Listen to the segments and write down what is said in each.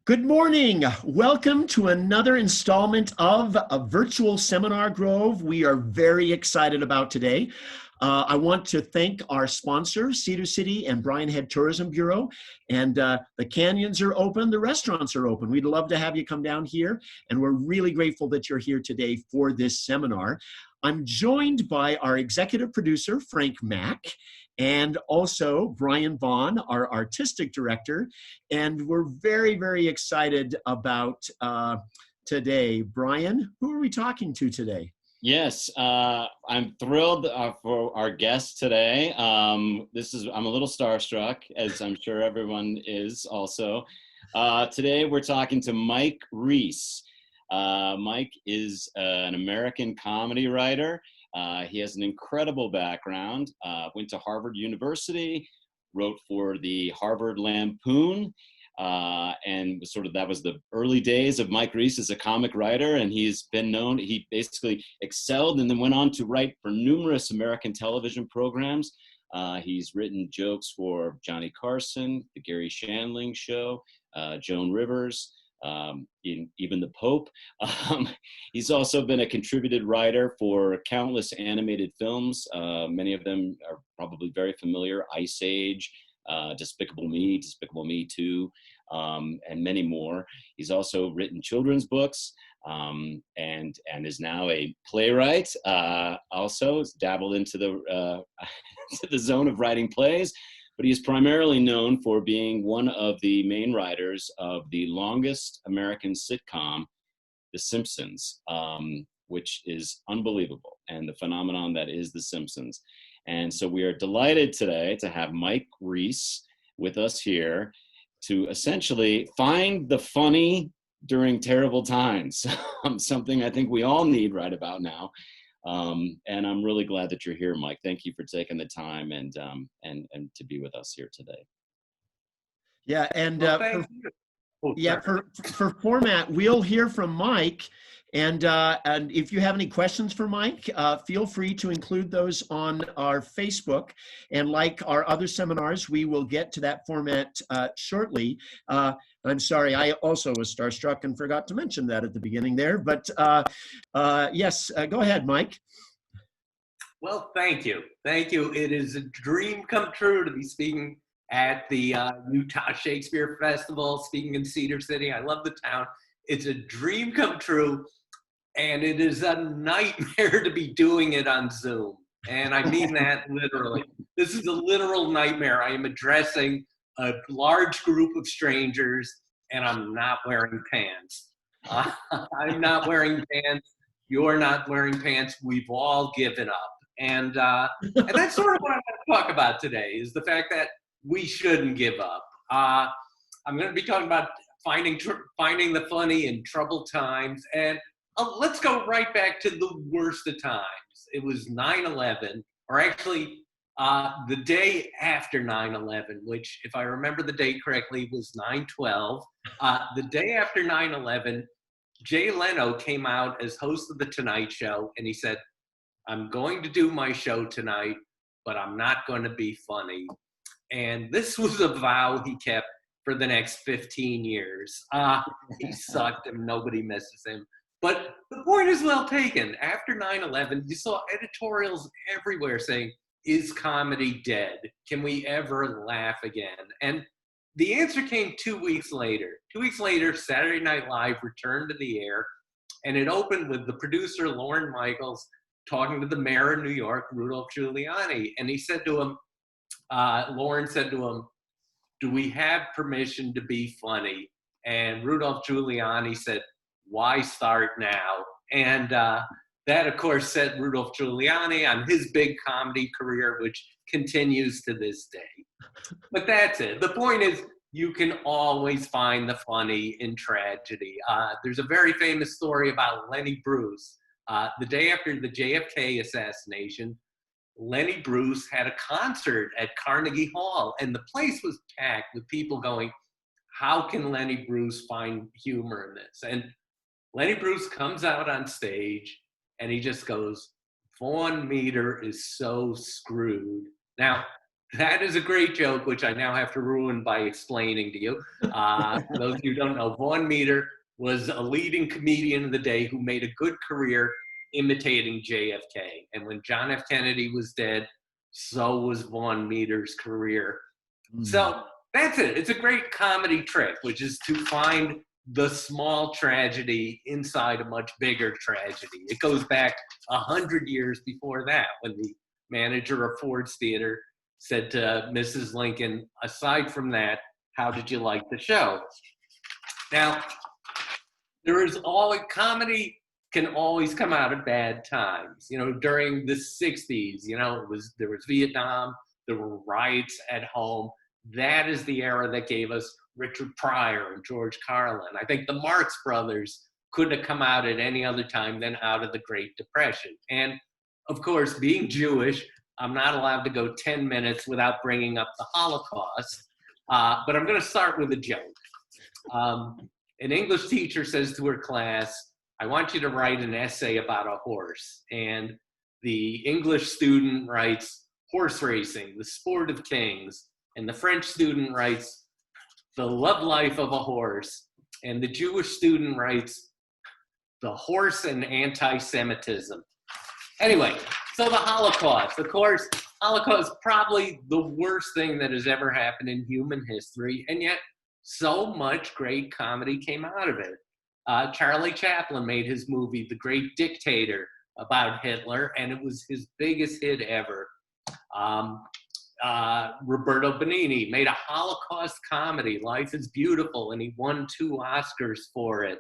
Good morning. Welcome to another installment of a virtual seminar Grove. We are very excited about today. I want to thank our sponsors, Cedar City and Bryan Head Tourism Bureau. And the canyons are open, the restaurants are open. We'd love to have you come down here. And we're really grateful that you're here today for this seminar. I'm joined by our executive producer, Frank Mack, and also Brian Vaughn, our artistic director. And we're very, very excited about today. Brian, who are we talking to today? Yes, I'm thrilled for our guest today. I'm a little starstruck, as I'm sure everyone is also. Today we're talking to Mike Reiss. Mike is an American comedy writer. He has an incredible background, went to Harvard University, wrote for the Harvard Lampoon, and that was the early days of Mike Reiss as a comic writer, and he basically excelled and then went on to write for numerous American television programs. He's written jokes for Johnny Carson, The Gary Shandling Show, Joan Rivers, even the Pope. He's also been a contributed writer for countless animated films. Many of them are probably very familiar: Ice Age, Despicable Me 2, and many more. He's also written children's books, and is now a playwright. Also, has dabbled into the to the zone of writing plays, but he is primarily known for being one of the main writers of the longest American sitcom, The Simpsons, which is unbelievable, and the phenomenon that is The Simpsons. And so we are delighted today to have Mike Reiss with us here to essentially find the funny during terrible times, something I think we all need right about now. And I'm really glad that you're here, Mike. Thank you for taking the time and to be with us here today. Yeah, and for format, we'll hear from Mike. And if you have any questions for Mike, feel free to include those on our Facebook. And like our other seminars, we will get to that format shortly. I'm sorry, I also was starstruck and forgot to mention that at the beginning there. But yes, go ahead, Mike. Well, thank you. Thank you. It is a dream come true to be speaking at the Utah Shakespeare Festival, speaking in Cedar City. I love the town. It's a dream come true. And it is a nightmare to be doing it on Zoom. And I mean that literally. This is a literal nightmare. I am addressing a large group of strangers, and I'm not wearing pants. I'm not wearing pants. You're not wearing pants. We've all given up. And that's sort of what I'm going to talk about today, is the fact that we shouldn't give up. I'm going to be talking about finding the funny in troubled times. And let's go right back to the worst of times. It was 9/11, or actually the day after 9/11, which, if I remember the date correctly, was 9/12. The day after 9/11, Jay Leno came out as host of The Tonight Show, and he said, "I'm going to do my show tonight, but I'm not going to be funny." And this was a vow he kept for the next 15 years. He sucked, and nobody misses him. But the point is well taken. After 9/11, you saw editorials everywhere saying, "Is comedy dead? Can we ever laugh again?" And the answer came 2 weeks later. 2 weeks later, Saturday Night Live returned to the air, and it opened with the producer, Lorne Michaels, talking to the mayor of New York, Rudolph Giuliani. And he said to him, Lorne said to him, "Do we have permission to be funny?" And Rudolph Giuliani said, "Why start now?" And that, of course, set Rudolph Giuliani on his big comedy career, which continues to this day. But that's it. The point is, you can always find the funny in tragedy. There's a very famous story about Lenny Bruce. The day after the JFK assassination, Lenny Bruce had a concert at Carnegie Hall, and the place was packed with people going, "How can Lenny Bruce find humor in this?" And Lenny Bruce comes out on stage and he just goes, "Vaughn Meter is so screwed." Now, That is a great joke, which I now have to ruin by explaining to you. For those of you who don't know, Vaughn Meader was a leading comedian of the day who made a good career imitating JFK. And when John F. Kennedy was dead, so was Vaughn Meader's career. So that's it. It's a great comedy trick, which is to find the small tragedy inside a much bigger tragedy. It goes back 100 years before that, when the manager of Ford's Theater said to Mrs. Lincoln, aside from that, how did you like the show? Now, comedy can always come out of bad times. You know, during the 60s, you know, there was Vietnam, there were riots at home. That is the era that gave us Richard Pryor and George Carlin. I think the Marx Brothers couldn't have come out at any other time than out of the Great Depression. And of course, being Jewish, I'm not allowed to go 10 minutes without bringing up the Holocaust. But I'm going to start with a joke. An English teacher says to her class, I want you to write an essay about a horse. And the English student writes, horse racing, the sport of kings. And the French student writes, the love life of a horse. And the Jewish student writes, the horse and anti-Semitism. Anyway, so the Holocaust. Of course, Holocaust is probably the worst thing that has ever happened in human history, and yet so much great comedy came out of it. Charlie Chaplin made his movie, The Great Dictator, about Hitler, and it was his biggest hit ever. Roberto Benigni made a Holocaust comedy, Life is Beautiful, and he won 2 Oscars for it.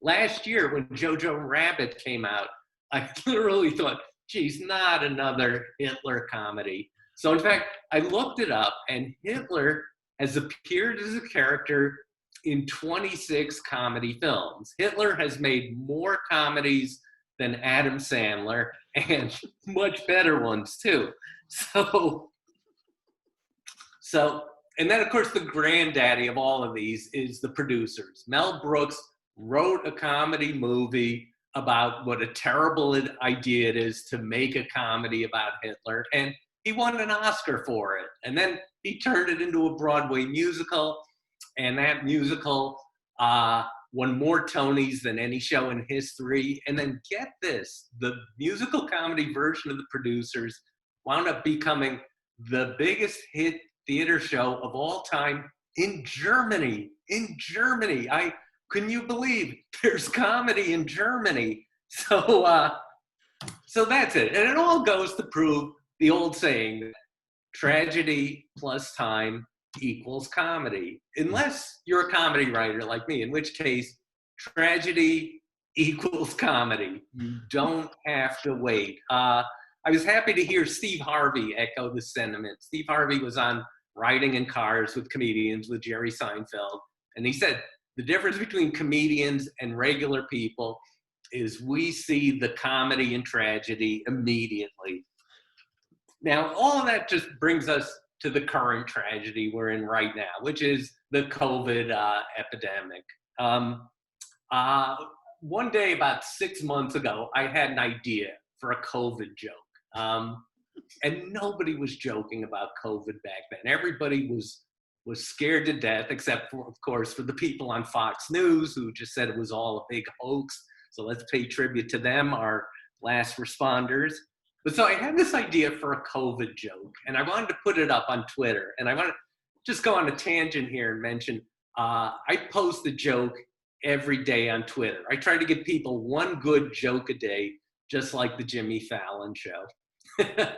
Last year, when Jojo Rabbit came out, I literally thought, geez, not another Hitler comedy. So in fact, I looked it up, and Hitler has appeared as a character in 26 comedy films. Hitler has made more comedies than Adam Sandler, and much better ones too. So, and then of course the granddaddy of all of these is the producers. Mel Brooks wrote a comedy movie about what a terrible idea it is to make a comedy about Hitler, and he won an Oscar for it. And then he turned it into a Broadway musical, and that musical won more Tonys than any show in history. And then get this, the musical comedy version of The Producers wound up becoming the biggest hit theater show of all time in Germany. Couldn't you believe there's comedy in Germany? So that's it. And it all goes to prove the old saying that tragedy plus time equals comedy. Unless you're a comedy writer like me, in which case tragedy equals comedy. You don't have to wait. I was happy to hear Steve Harvey echo the sentiment. Steve Harvey was on Riding in Cars with Comedians with Jerry Seinfeld, and he said, the difference between comedians and regular people is we see the comedy and tragedy immediately. Now, all of that just brings us to the current tragedy we're in right now, which is the COVID epidemic. One day, about 6 months ago, I had an idea for a COVID joke. And nobody was joking about COVID back then. Everybody was scared to death, except for, of course, for the people on Fox News who just said it was all a big hoax. So let's pay tribute to them, our last responders. But so I had this idea for a COVID joke, and I wanted to put it up on Twitter. And I want to just go on a tangent here and mention, I post a joke every day on Twitter. I try to give people one good joke a day, just like the Jimmy Fallon show.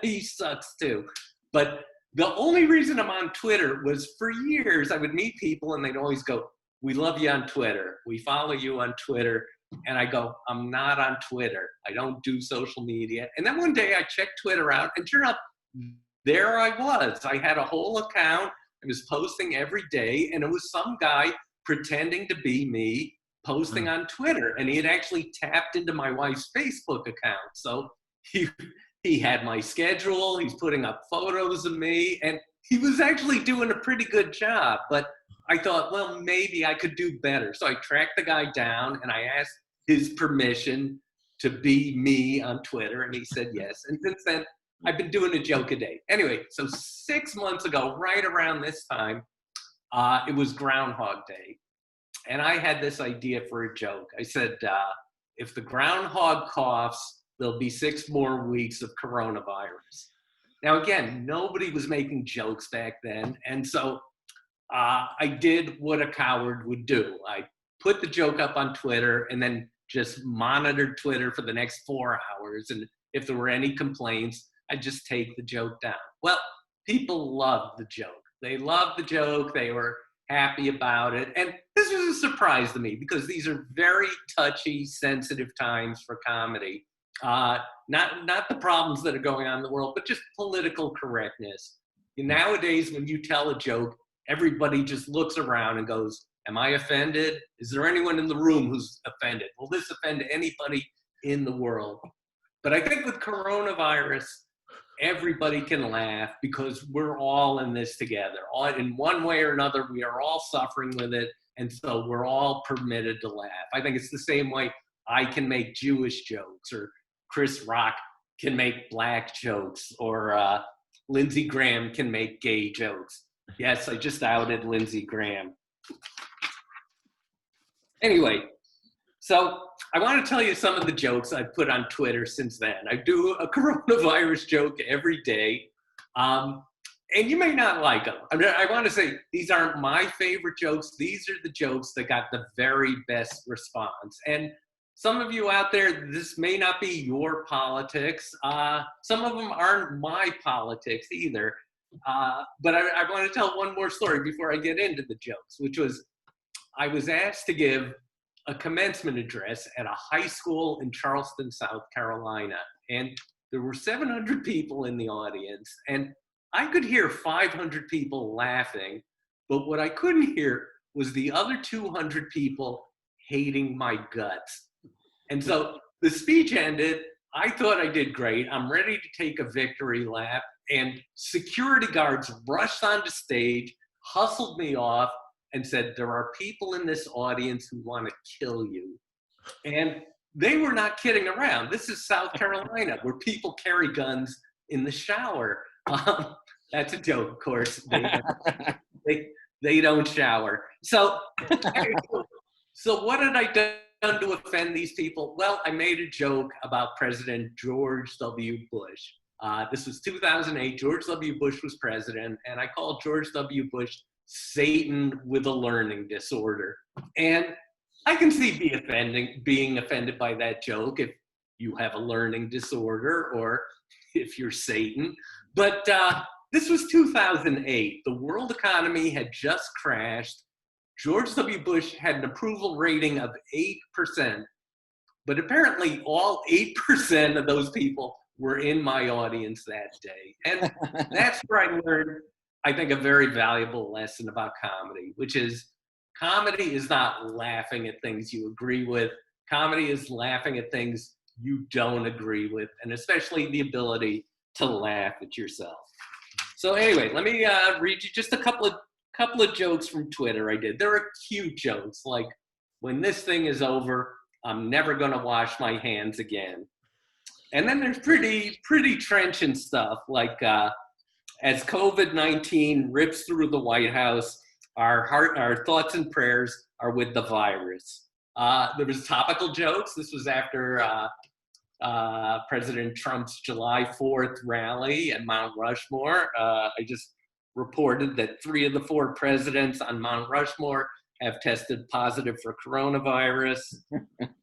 He sucks too. But the only reason I'm on Twitter was for years I would meet people and they'd always go, we love you on Twitter. We follow you on Twitter. And I go, I'm not on Twitter. I don't do social media. And then one day I checked Twitter out and sure enough, there I was. I had a whole account. I was posting every day and it was some guy pretending to be me posting on Twitter. And he had actually tapped into my wife's Facebook account. So he had my schedule, he's putting up photos of me, and he was actually doing a pretty good job. But I thought, well, maybe I could do better. So I tracked the guy down and I asked his permission to be me on Twitter, and he said yes. And since then, I've been doing a joke a day. Anyway, so 6 months ago, right around this time, it was Groundhog Day. And I had this idea for a joke. I said, if the groundhog coughs, there'll be 6 more weeks of coronavirus. Now, again, nobody was making jokes back then. And so I did what a coward would do. I put the joke up on Twitter and then just monitored Twitter for the next 4 hours. And if there were any complaints, I'd just take the joke down. Well, people loved the joke. They loved the joke. They were happy about it. And this was a surprise to me because these are very touchy, sensitive times for comedy. Not the problems that are going on in the world, but just political correctness. Nowadays, when you tell a joke, everybody just looks around and goes, am I offended? Is there anyone in the room who's offended? Will this offend anybody in the world? But I think with coronavirus, everybody can laugh because we're all in this together. In one way or another, we are all suffering with it. And so we're all permitted to laugh. I think it's the same way I can make Jewish jokes, or Chris Rock can make black jokes, or Lindsey Graham can make gay jokes. Yes, I just outed Lindsey Graham. Anyway, so I want to tell you some of the jokes I've put on Twitter since then. I do a coronavirus joke every day, and you may not like them. I want to say these aren't my favorite jokes. These are the jokes that got the very best response. And some of you out there, this may not be your politics. Some of them aren't my politics either. But I want to tell one more story before I get into the jokes, which was I was asked to give a commencement address at a high school in Charleston, South Carolina. And there were 700 people in the audience. And I could hear 500 people laughing. But what I couldn't hear was the other 200 people hating my guts. And so the speech ended. I thought I did great. I'm ready to take a victory lap. And security guards rushed onto stage, hustled me off, and said, there are people in this audience who want to kill you. And they were not kidding around. This is South Carolina, where people carry guns in the shower. That's a joke, of course. They don't shower. So what had I done to offend these people? Well, I made a joke about President George W. Bush. This was 2008. George W. Bush was president, and I called George W. Bush Satan with a learning disorder. And I can see being offended by that joke if you have a learning disorder or if you're Satan. But this was 2008. The world economy had just crashed. George W. Bush had an approval rating of 8%. But apparently all 8% of those people were in my audience that day. And that's where I learned, I think, a very valuable lesson about comedy, which is comedy is not laughing at things you agree with. Comedy is laughing at things you don't agree with, and especially the ability to laugh at yourself. So anyway, let me read you just a couple of jokes from Twitter I did. There are cute jokes like, when this thing is over, I'm never going to wash my hands again. And then there's pretty trenchant stuff like, as COVID-19 rips through the White House, our thoughts and prayers are with the virus. There was topical jokes. This was after President Trump's July 4th rally at Mount Rushmore. I just reported that 3 of the 4 presidents on Mount Rushmore have tested positive for coronavirus.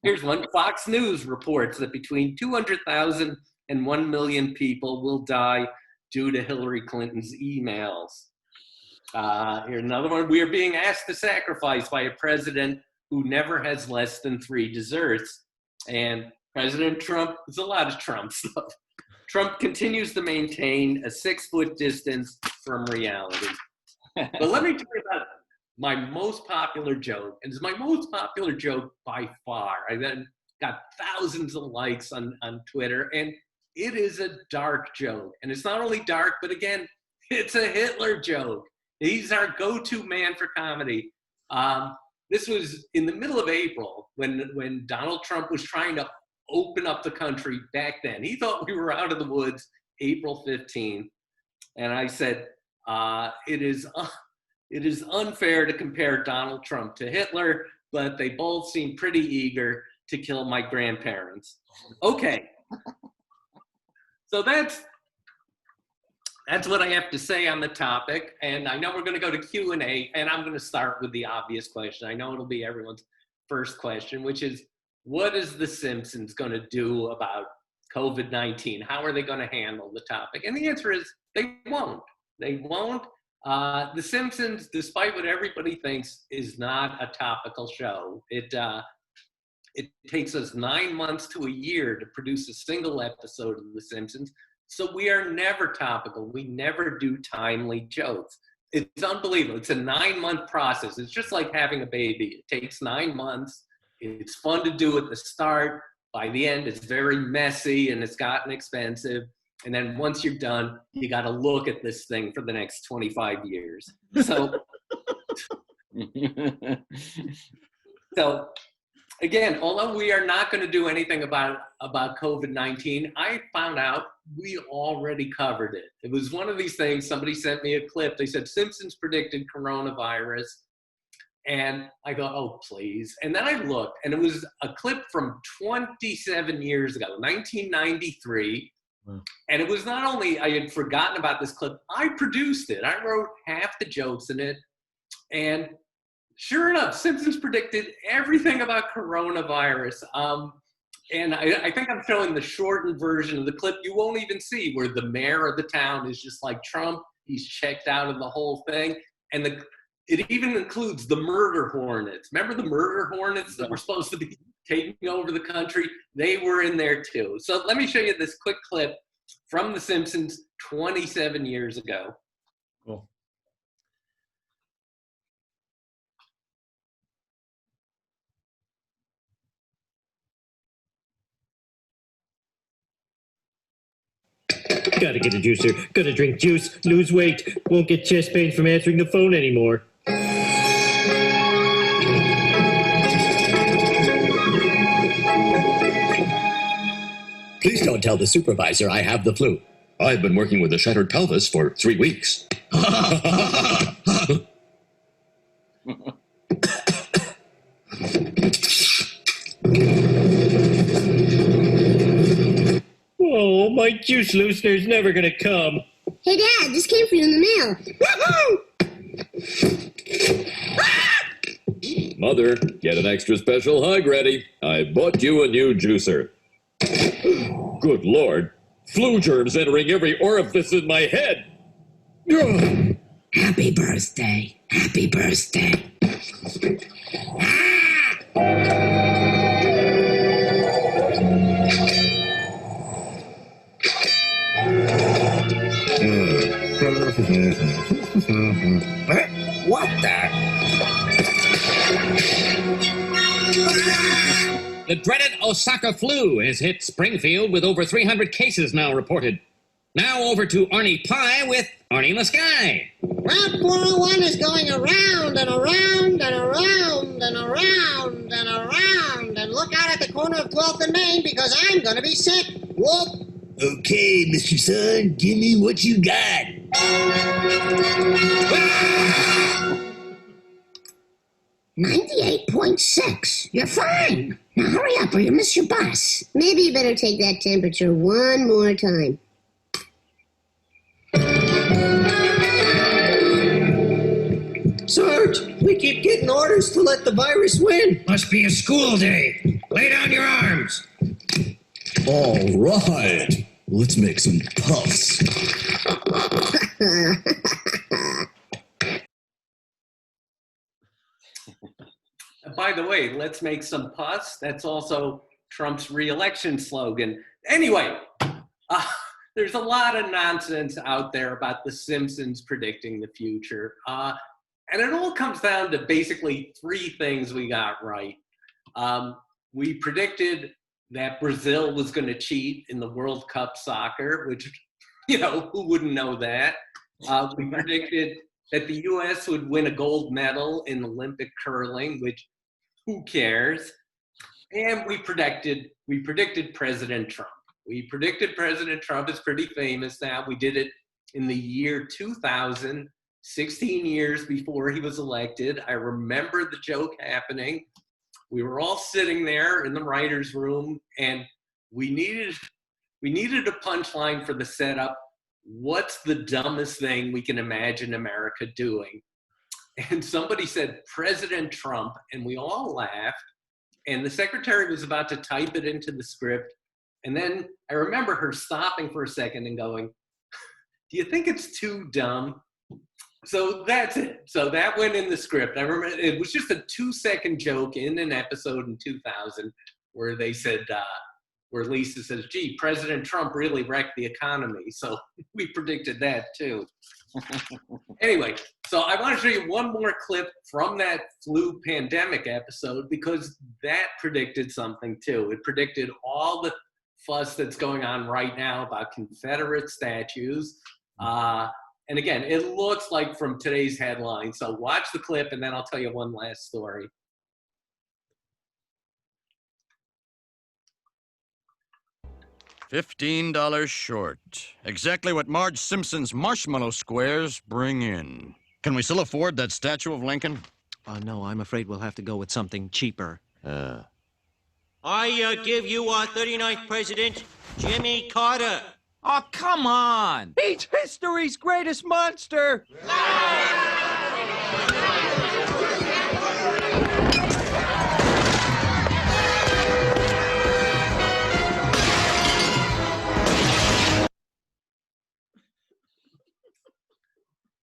Here's one. Fox News reports that between 200,000 and 1 million people will die due to Hillary Clinton's emails. Here's another one. We are being asked to sacrifice by a president who never has less than 3 desserts. And President Trump, there's a lot of Trump stuff. Trump continues to maintain a 6-foot distance from reality. But let me tell you about my most popular joke, and it's my most popular joke by far. I then got thousands of likes on Twitter, and it is a dark joke. And it's not only dark, but again, it's a Hitler joke. He's our go-to man for comedy. This was in the middle of April when Donald Trump was trying to open up the country back then. He thought we were out of the woods, April 15th, and I said, it is unfair to compare Donald Trump to Hitler, but they both seem pretty eager to kill my grandparents. Okay. So that's what I have to say on the topic. And I know we're going to go to Q&A, and I'm going to start with the obvious question. I know it'll be everyone's first question, which is, what is The Simpsons going to do about COVID-19? How are they going to handle the topic? And the answer is they won't. They won't. The Simpsons, despite what everybody thinks, is not a topical show. It takes us 9 months to a year to produce a single episode of The Simpsons. So we are never topical. We never do timely jokes. It's unbelievable. It's a 9-month process. It's just like having a baby. It takes 9 months. It's fun to do at the start. By the end, it's very messy and it's gotten expensive. And then once you're done, you got to look at this thing for the next 25 years. So, so again, although we are not going to do anything about COVID-19, I found out we already covered it. It was one of these things, somebody sent me a clip. They said, Simpsons predicted coronavirus. And I thought, oh, please. And then I looked, and it was a clip from 27 years ago, 1993. Wow. And it was not only I had forgotten about this clip, I produced it. I wrote half the jokes in it. And sure enough, Simpsons predicted everything about coronavirus. And I think I'm showing the shortened version of the clip you won't even see, where the mayor of the town is just like Trump. He's checked out of the whole thing. And it even includes the murder hornets. Remember the murder hornets that were supposed to be taking over the country? They were in there too. So let me show you this quick clip from The Simpsons 27 years ago. Cool. Gotta get a juicer, gotta drink juice, lose weight, won't get chest pain from answering the phone anymore. Please don't tell the supervisor I have the flu. I've been working with a shattered pelvis for 3 weeks. Oh, my juice loosener's never gonna come. Hey, Dad, this came for you in the mail. Mother, get an extra special hug ready. I bought you a new juicer. Good Lord. Flu germs entering every orifice in my head. Happy birthday. Happy birthday. What the? The dreaded Osaka flu has hit Springfield with over 300 cases now reported. Now over to Arnie Pie with Arnie in the Sky. Route 401 is going around and around and around and around and around. And look out at the corner of 12th and Main because I'm going to be sick. Whoop. Okay, Mr. Sun, give me what you got. 98.6. You're fine. Now hurry up or you'll miss your bus. Maybe you better take that temperature one more time. Sarge, we keep getting orders to let the virus win. Must be a school day. Lay down your arms. All right. Let's make some puffs. By the way, let's make some puffs. That's also Trump's re-election slogan. Anyway, there's a lot of nonsense out there about The Simpsons predicting the future. And it all comes down to basically 3 things we got right. We predicted that Brazil was going to cheat in the World Cup soccer, which, you know, who wouldn't know that? We predicted that the U.S. would win a gold medal in Olympic curling, which who cares? And we predicted President Trump. We predicted President Trump is pretty famous now. We did it in the year 2000, 16 years before he was elected. I remember the joke happening. We were all sitting there in the writer's room, and we needed a punchline for the setup. What's the dumbest thing we can imagine America doing? And somebody said, President Trump, and we all laughed. And the secretary was about to type it into the script. And then I remember her stopping for a second and going, do you think it's too dumb? So that's it. So that went in the script. I remember it was just a 2-second joke in an episode in 2000 where they said, where Lisa says, gee, President Trump really wrecked the economy. So we predicted that too. Anyway, so I want to show you one more clip from that flu pandemic episode because that predicted something too. It predicted all the fuss that's going on right now about Confederate statues. And again, it looks like from today's headline. So watch the clip and then I'll tell you one last story. $15 short. Exactly what Marge Simpson's marshmallow squares bring in. Can we still afford that statue of Lincoln? No, I'm afraid we'll have to go with something cheaper. I give you our 39th president, Jimmy Carter. Oh, come on! He's history's greatest monster!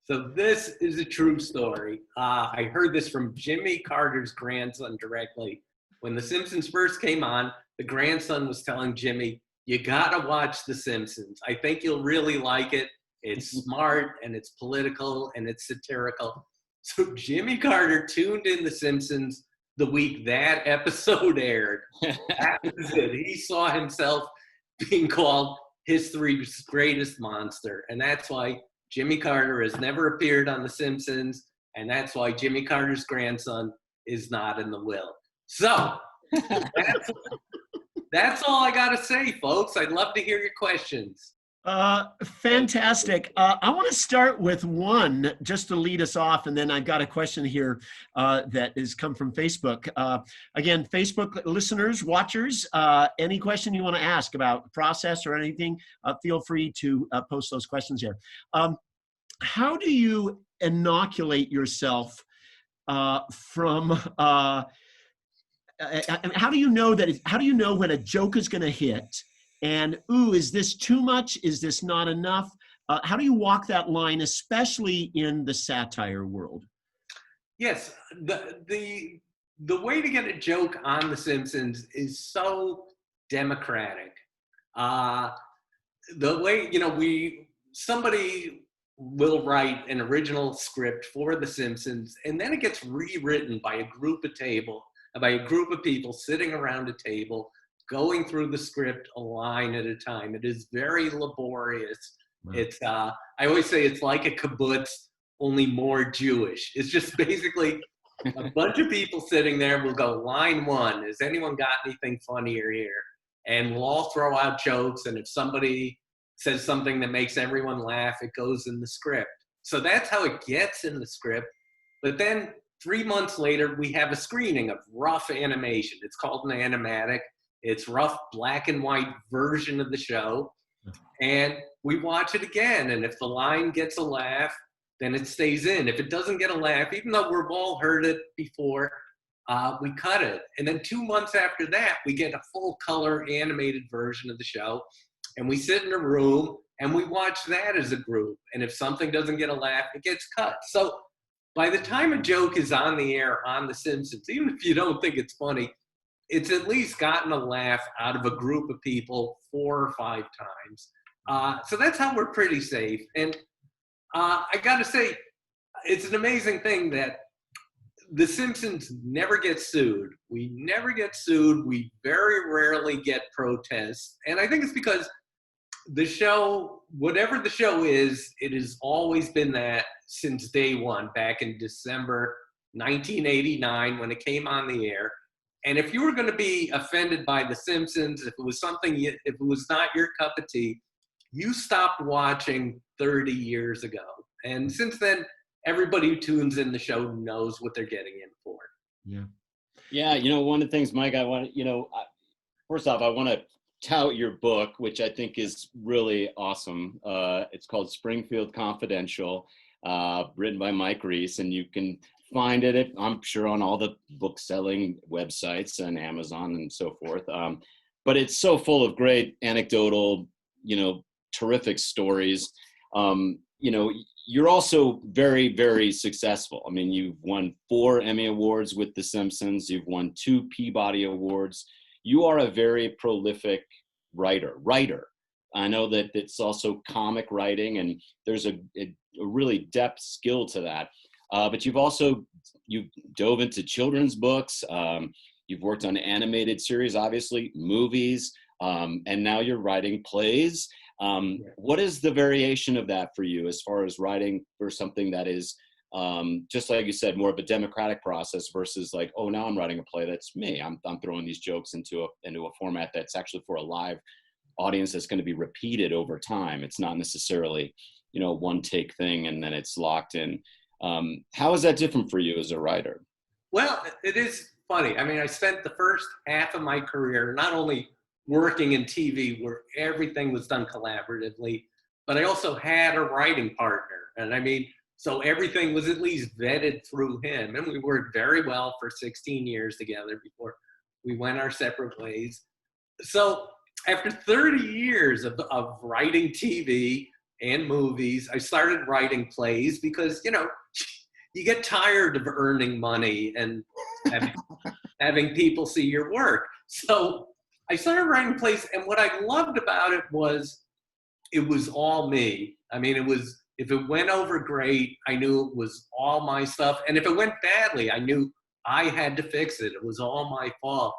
So this is a true story. I heard this from Jimmy Carter's grandson directly. When The Simpsons first came on, the grandson was telling Jimmy, you gotta watch The Simpsons. I think you'll really like it. It's smart and it's political and it's satirical. So Jimmy Carter tuned in The Simpsons the week that episode aired. That was it. He saw himself being called history's greatest monster. And that's why Jimmy Carter has never appeared on The Simpsons. And that's why Jimmy Carter's grandson is not in the will. So that's all I got to say, folks. I'd love to hear your questions. Fantastic. I want to start with one just to lead us off, and then I've got a question here that has come from Facebook. Again, Facebook listeners, watchers, any question you want to ask about the process or anything, feel free to post those questions here. How do you inoculate yourself from how do you know that? How do you know when a joke is going to hit? And ooh, is this too much? Is this not enough? How do you walk that line, especially in the satire world? Yes, the way to get a joke on The Simpsons is so democratic. The way somebody will write an original script for The Simpsons, and then it gets rewritten by a group of people sitting around a table, going through the script a line at a time. It is very laborious. Wow. It's I always say it's like a kibbutz, only more Jewish. It's just basically a bunch of people sitting there will go, line one, has anyone got anything funnier here? And we'll all throw out jokes, and if somebody says something that makes everyone laugh, it goes in the script. So that's how it gets in the script. But then 3 months later, we have a screening of rough animation. It's called an animatic. It's rough black and white version of the show. And we watch it again. And if the line gets a laugh, then it stays in. If it doesn't get a laugh, even though we've all heard it before, we cut it. And then 2 months after that, we get a full color animated version of the show. And we sit in a room and we watch that as a group. And if something doesn't get a laugh, it gets cut. So by the time a joke is on the air on The Simpsons, even if you don't think it's funny, it's at least gotten a laugh out of a group of people 4 or 5 times. So that's how we're pretty safe. And I got to say, it's an amazing thing that The Simpsons never get sued. We never get sued. We very rarely get protests. And I think it's because the show, whatever the show is, it has always been that since day one, back in December 1989 when it came on the air. And if you were going to be offended by The Simpsons, if it was if it was not your cup of tea, you stopped watching 30 years ago. And since then, everybody who tunes in the show knows what they're getting in for. Yeah. Yeah, one of the things, Mike, I want first off, I want to tout your book, which I think is really awesome. It's called Springfield Confidential, written by Mike Reiss, and you can find it, I'm sure, on all the book-selling websites and Amazon and so forth. But it's so full of great anecdotal, terrific stories. You're also very, very successful. I mean, you've won 4 Emmy Awards with The Simpsons. You've won 2 Peabody Awards. You are a very prolific writer. I know that it's also comic writing, and there's a really depth skill to that. But you've dove into children's books. You've worked on animated series, obviously, movies, and now you're writing plays. What is the variation of that for you as far as writing for something that is, just like you said, more of a democratic process versus like, oh, now I'm writing a play that's me. I'm throwing these jokes into a format that's actually for a live audience that's going to be repeated over time. It's not necessarily, one take thing and then it's locked in. How is that different for you as a writer? Well, it is funny. I mean, I spent the first half of my career not only working in TV where everything was done collaboratively, but I also had a writing partner. And I mean, so everything was at least vetted through him. And we worked very well for 16 years together before we went our separate ways. So after 30 years of writing TV and movies, I started writing plays because, you get tired of earning money and having people see your work. So I started writing plays, and what I loved about it was all me. I mean, if it went over great, I knew it was all my stuff. And if it went badly, I knew I had to fix it. It was all my fault.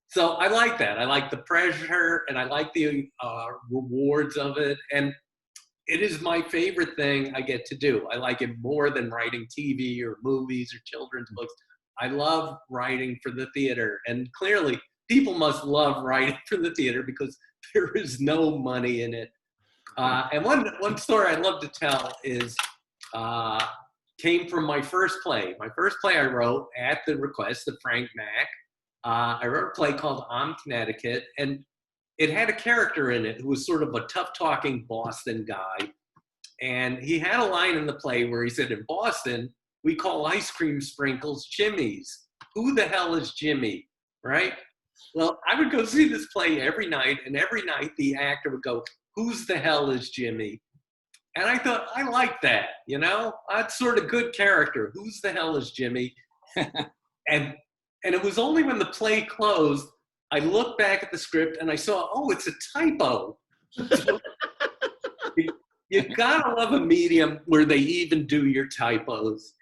So I like that. I like the pressure, and I like the rewards of it. And it is my favorite thing I get to do. I like it more than writing TV or movies or children's books. I love writing for the theater. And clearly, people must love writing for the theater because there is no money in it. And one story I'd love to tell is came from my first play. My first play I wrote at the request of Frank Mack. I wrote a play called I'm Connecticut, and it had a character in it who was sort of a tough-talking Boston guy. And he had a line in the play where he said, in Boston, we call ice cream sprinkles Jimmy's. Who the hell is Jimmy, right? Well, I would go see this play every night, and every night the actor would go, who's the hell is Jimmy? And I thought, I like that, That's sort of good character. Who's the hell is Jimmy? And it was only when the play closed, I looked back at the script and I saw, oh, it's a typo. You gotta love a medium where they even do your typos.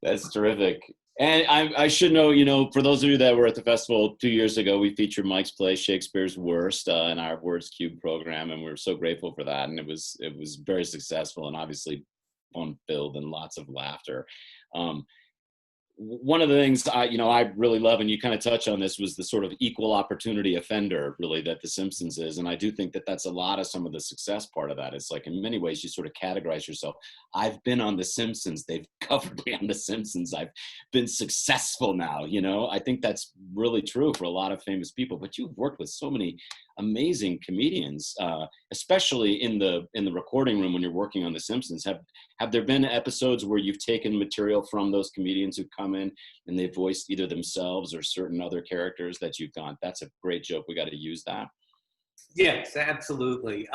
That's terrific. And I should know, for those of you that were at the festival 2 years ago, we featured Mike's play, Shakespeare's Worst, in our Words Cube program, and we're so grateful for that. And it was very successful and obviously fun-filled and lots of laughter. One of the things I really love, and you kind of touch on this, was the sort of equal opportunity offender, really, that The Simpsons is. And I do think that that's a lot of some of the success part of that. It's like, in many ways, you sort of categorize yourself. I've been on The Simpsons. They've covered me on The Simpsons. I've been successful now, I think that's really true for a lot of famous people. But you've worked with so many amazing comedians, especially in the recording room when you're working on The Simpsons. Have there been episodes where you've taken material from those comedians who come in and they voiced either themselves or certain other characters that you've gone, that's a great joke, we got to use that? Yes, absolutely.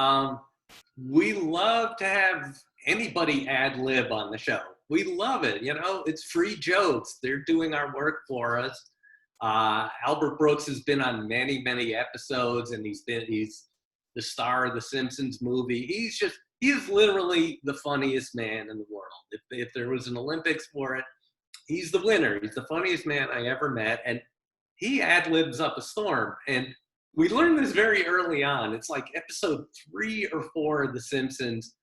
We love to have anybody ad lib on the show. We love it. It's free jokes. They're doing our work for us. Albert Brooks has been on many, many episodes, and he's the star of the Simpsons movie. He is literally the funniest man in the world. If there was an Olympics for it, he's the winner. He's the funniest man I ever met, and he ad-libs up a storm. And we learned this very early on. It's like episode 3 or 4 of The Simpsons.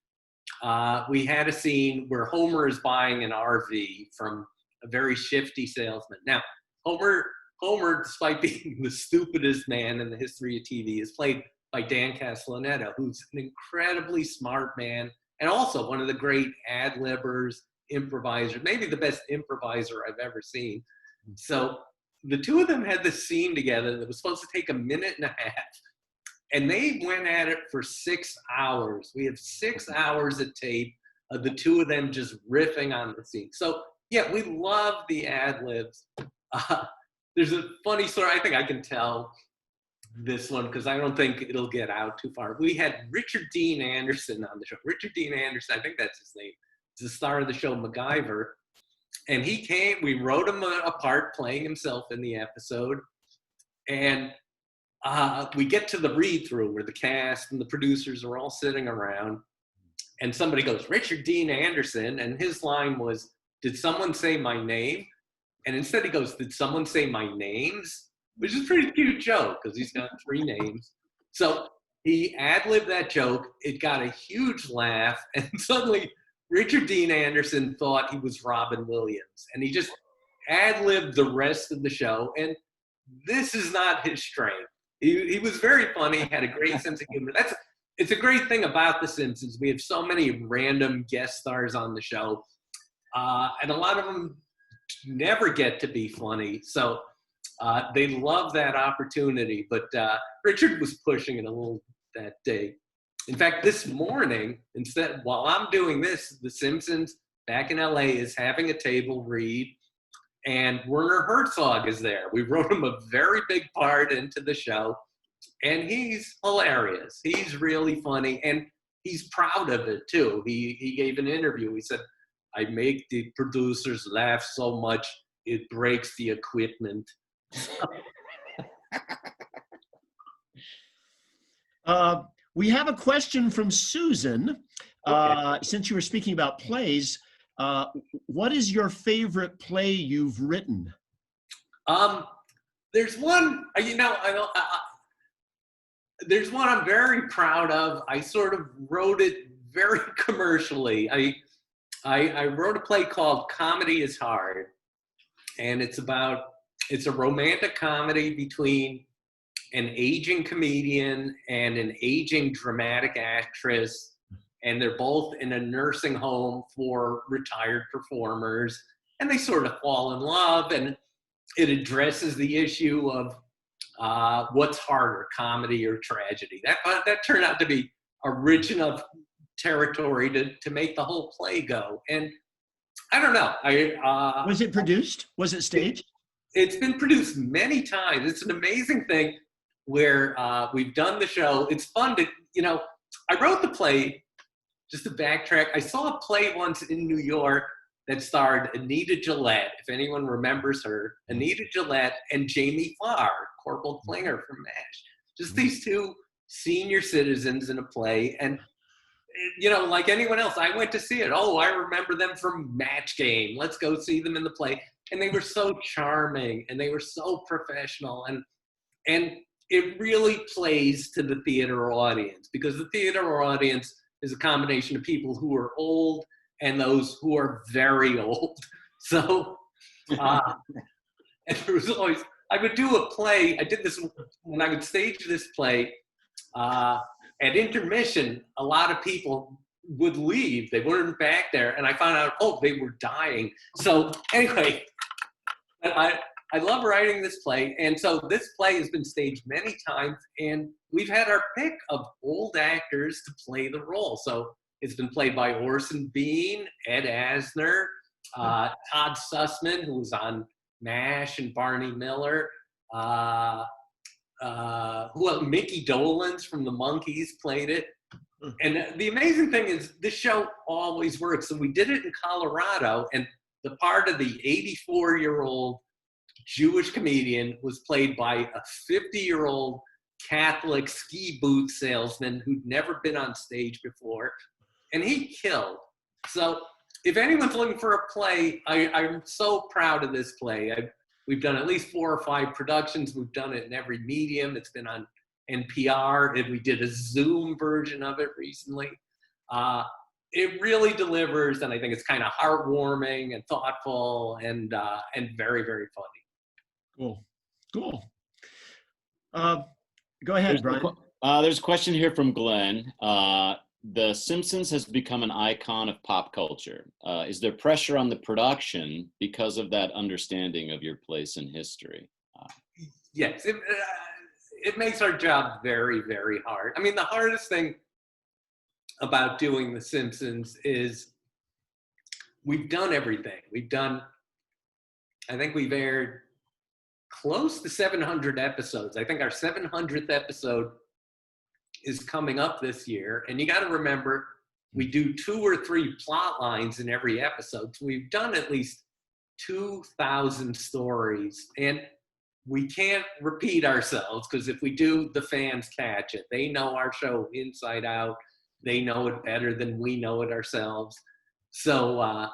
We had a scene where Homer is buying an RV from a very shifty salesman. Now, Homer, despite being the stupidest man in the history of TV, is played by Dan Castellaneta, who's an incredibly smart man and also one of the great ad-libbers, improvisers, maybe the best improviser I've ever seen. So the two of them had this scene together that was supposed to take a minute and a half, and they went at it for 6 hours. We have 6 hours of tape of the two of them just riffing on the scene. So yeah, we love the ad-libs. There's a funny story. I think I can tell this one because I don't think it'll get out too far. We had Richard Dean Anderson on the show. Richard Dean Anderson, I think that's his name. He's the star of the show MacGyver. And he came, we wrote him a part playing himself in the episode. And we get to the read-through where the cast and the producers are all sitting around. And somebody goes, Richard Dean Anderson. And his line was, did someone say my name? And instead he goes, did someone say my names? Which is a pretty cute joke because he's got 3 names. So he ad-libbed that joke. It got a huge laugh. And suddenly Richard Dean Anderson thought he was Robin Williams. And he just ad-libbed the rest of the show. And this is not his strength. He was very funny, had a great sense of humor. It's a great thing about The Simpsons. We have so many random guest stars on the show. And a lot of them never get to be funny. So they love that opportunity. But Richard was pushing it a little that day. In fact, this morning, while I'm doing this, The Simpsons back in LA is having a table read. And Werner Herzog is there. We wrote him a very big part into the show. And he's hilarious. He's really funny. And he's proud of it, too. He gave an interview. He said, I make the producers laugh so much, it breaks the equipment. We have a question from Susan. Okay. Since you were speaking about plays, what is your favorite play you've written? There's one, there's one I'm very proud of. I sort of wrote it very commercially. I wrote a play called Comedy is Hard, and it's a romantic comedy between an aging comedian and an aging dramatic actress, and they're both in a nursing home for retired performers, and they sort of fall in love, and it addresses the issue of what's harder, comedy or tragedy. That turned out to be a rich enough territory to make the whole play go. And I don't know. Was it produced? Was it staged? It's been produced many times. It's an amazing thing where we've done the show. It's fun to, I wrote the play, just to backtrack. I saw a play once in New York that starred Anita Gillette, if anyone remembers her, Anita Gillette and Jamie Farr, Corporal Klinger from MASH. Just these two senior citizens in a play. And, like anyone else, I went to see it. Oh, I remember them from Match Game. Let's go see them in the play. And they were so charming and they were so professional. And it really plays to the theater audience because the theater audience is a combination of people who are old and those who are very old. So, and there was always, I would do a play. I did this when I would stage this play. At intermission, a lot of people would leave. They weren't back there. And I found out, they were dying. So anyway, I love writing this play. And so this play has been staged many times. And we've had our pick of old actors to play the role. So it's been played by Orson Bean, Ed Asner, Todd Sussman, who was on MASH and Barney Miller. Mickey Dolenz from the Monkees played it. And the amazing thing is this show always works. So we did it in Colorado, and the part of the 84-year-old Jewish comedian was played by a 50-year-old Catholic ski boot salesman who'd never been on stage before, and he killed. So if anyone's looking for a play, I'm so proud of this play. We've done at least 4 or 5 productions. We've done it in every medium. It's been on NPR, and we did a Zoom version of it recently. It really delivers, and I think it's kind of heartwarming and thoughtful and very, very funny. Cool. Cool. Go ahead, Brian. There's a question here from Glenn. The Simpsons has become an icon of pop culture. Is there pressure on the production because of that understanding of your place in history? Yes, it makes our job very, very hard. I mean, the hardest thing about doing The Simpsons is we've done everything. I think we've aired close to 700 episodes. I think our 700th episode is coming up this year. And you got to remember, we do 2 or 3 plot lines in every episode. So we've done at least 2,000 stories. And we can't repeat ourselves, because if we do, the fans catch it. They know our show inside out. They know it better than we know it ourselves. So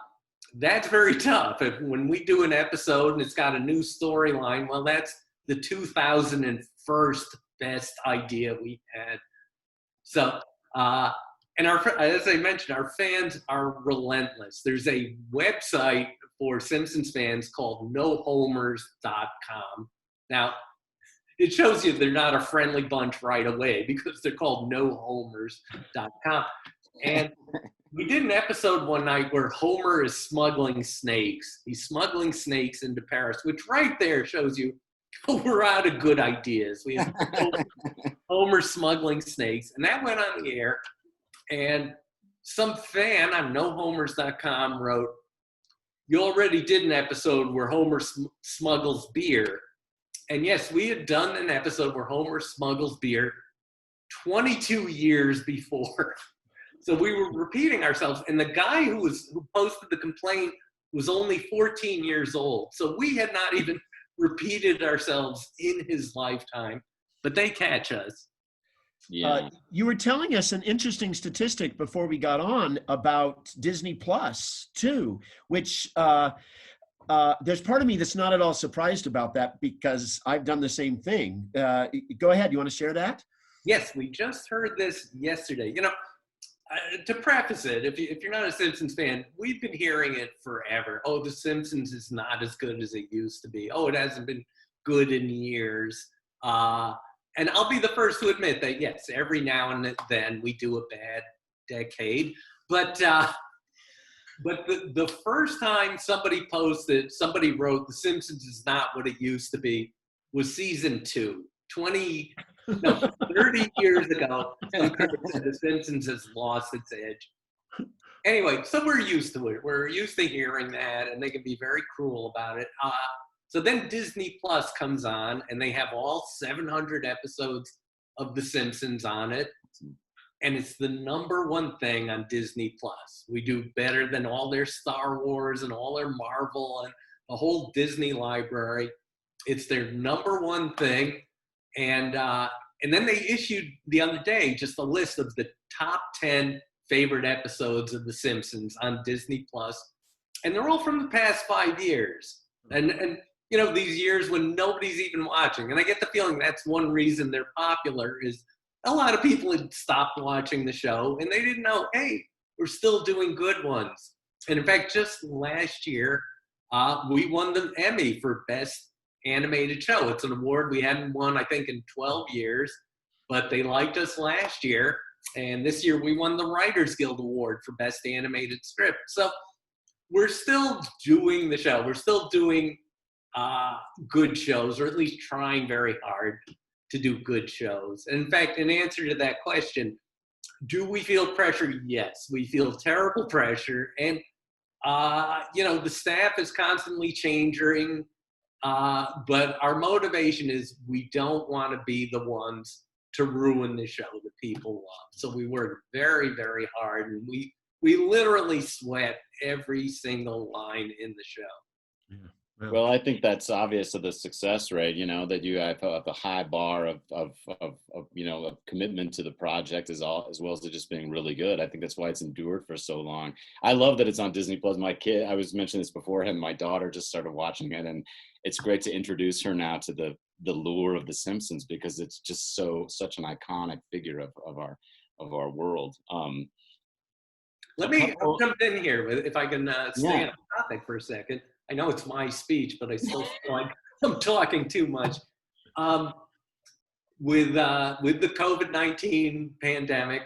that's very tough. When we do an episode and it's got a new storyline, well, that's the 2001st best idea we had. So, and as I mentioned, our fans are relentless. There's a website for Simpsons fans called nohomers.com. Now, it shows you they're not a friendly bunch right away, because they're called nohomers.com. And we did an episode one night where Homer is smuggling snakes. He's smuggling snakes into Paris, which right there shows you we're out of good ideas. We have Homer smuggling snakes, and that went on the air. And some fan on nohomers.com wrote, "You already did an episode where Homer smuggles beer." And yes, we had done an episode where Homer smuggles beer 22 years before. So we were repeating ourselves. And the guy who posted the complaint was only 14 years old. So we had not even repeated ourselves in his lifetime, but they catch us. Yeah. You were telling us an interesting statistic before we got on about Disney Plus too, which there's part of me that's not at all surprised about that, because I've done the same thing. Go ahead. You want to share that? Yes, we just heard this yesterday. You know, to preface it, if you're not a Simpsons fan, we've been hearing it forever. Oh, The Simpsons is not as good as it used to be. Oh, it hasn't been good in years. And I'll be the first to admit that, yes, every now and then we do a bad decade. But the first time somebody wrote The Simpsons is not what it used to be was season 2, 30 years ago. The Simpsons has lost its edge. Anyway, so we're used to it. We're used to hearing that, and they can be very cruel about it. So then Disney Plus comes on, and they have all 700 episodes of The Simpsons on it. And it's the #1 thing on Disney Plus. We do better than all their Star Wars and all their Marvel and the whole Disney library. It's their #1 thing. And then they issued the other day just a list of the top 10 favorite episodes of The Simpsons on Disney Plus. And they're all from the past 5 years. And you know, these years when nobody's even watching. And I get the feeling that's one reason they're popular, is a lot of people had stopped watching the show and they didn't know, hey, we're still doing good ones. And in fact, just last year, we won the Emmy for Best Animated Show. It's an award we hadn't won, I think, in 12 years, but they liked us last year. And this year we won the Writers Guild Award for Best Animated Script. So we're still doing the show. We're still doing good shows, or at least trying very hard to do good shows. And in fact, in answer to that question, do we feel pressure? Yes, we feel terrible pressure. And, you know, the staff is constantly changing, but our motivation is we don't want to be the ones to ruin the show that people love. So we work very, very hard, and we literally sweat every single line in the show. Yeah. Well, I think that's obvious of the success rate, you know, that you have a high bar of you know, of commitment to the project, as well as it just being really good. I think that's why it's endured for so long. I love that it's on Disney Plus. My kid, I was mentioning this beforehand, my daughter just started watching it, and it's great to introduce her now to the lure of The Simpsons, because it's just such an iconic figure of our world. Let me jump in here, if I can stay on topic for a second. I know it's my speech, but I still feel like I'm talking too much. With the COVID-19 pandemic,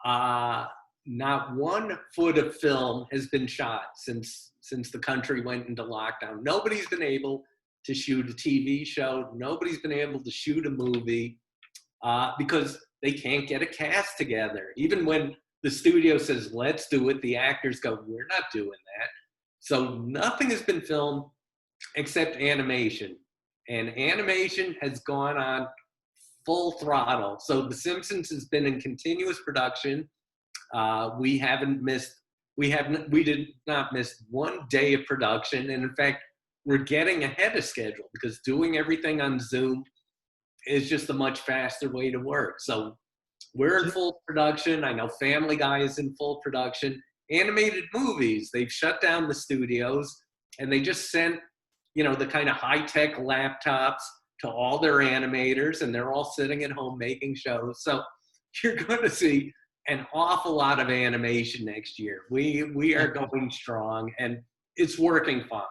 not 1 foot of film has been shot since the country went into lockdown. Nobody's been able to shoot a TV show. Nobody's been able to shoot a movie because they can't get a cast together. Even when the studio says, let's do it, the actors go, we're not doing that. So nothing has been filmed except animation. And animation has gone on full throttle. So The Simpsons has been in continuous production. We did not miss 1 day of production. And in fact, we're getting ahead of schedule because doing everything on Zoom is just a much faster way to work. So we're in full production. I know Family Guy is in full production. Animated movies, they've shut down the studios and they just sent, the kind of high-tech laptops to all their animators, and they're all sitting at home making shows. So you're going to see an awful lot of animation next year. We are going strong, and it's working fine.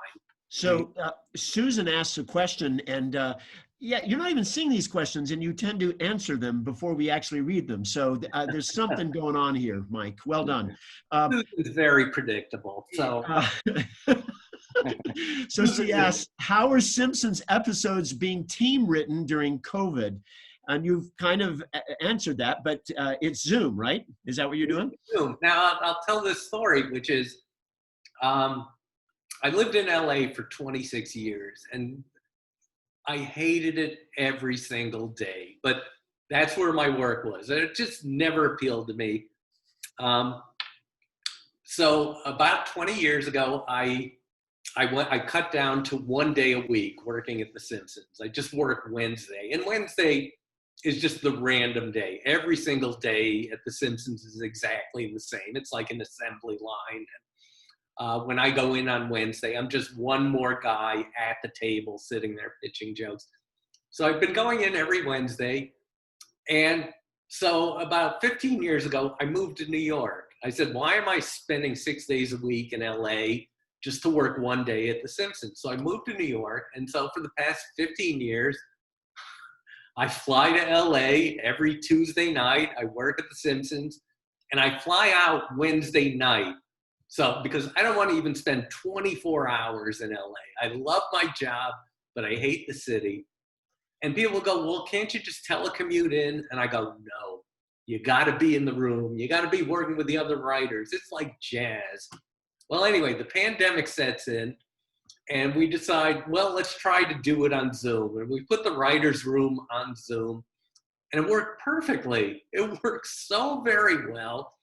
So Susan asks a question, and you're not even seeing these questions, and you tend to answer them before we actually read them. So there's something going on here, Mike. Well done. It's very predictable. So. So she asks, how are Simpsons episodes being team written during COVID? And you've kind of answered that, but it's Zoom, right? Is that what you're doing? Zoom. Now, I'll tell this story, which is I lived in LA for 26 years, and I hated it every single day. But that's where my work was. It just never appealed to me. So about 20 years ago, I cut down to 1 day a week working at The Simpsons. I just work Wednesday, and Wednesday is just the random day. Every single day at The Simpsons is exactly the same. It's like an assembly line. When I go in on Wednesday, I'm just one more guy at the table sitting there pitching jokes. So I've been going in every Wednesday, and so about 15 years ago, I moved to New York. I said, why am I spending 6 days a week in LA just to work 1 day at The Simpsons? So I moved to New York, and so for the past 15 years, I fly to LA every Tuesday night. I work at The Simpsons, and I fly out Wednesday night. So because I don't want to even spend 24 hours in LA. I love my job, but I hate the city. And people go, well, can't you just telecommute in? And I go, no, you got to be in the room. You got to be working with the other writers. It's like jazz. Well, anyway, the pandemic sets in, and we decide, well, let's try to do it on Zoom. And we put the writer's room on Zoom, and it worked perfectly. It worked so very well.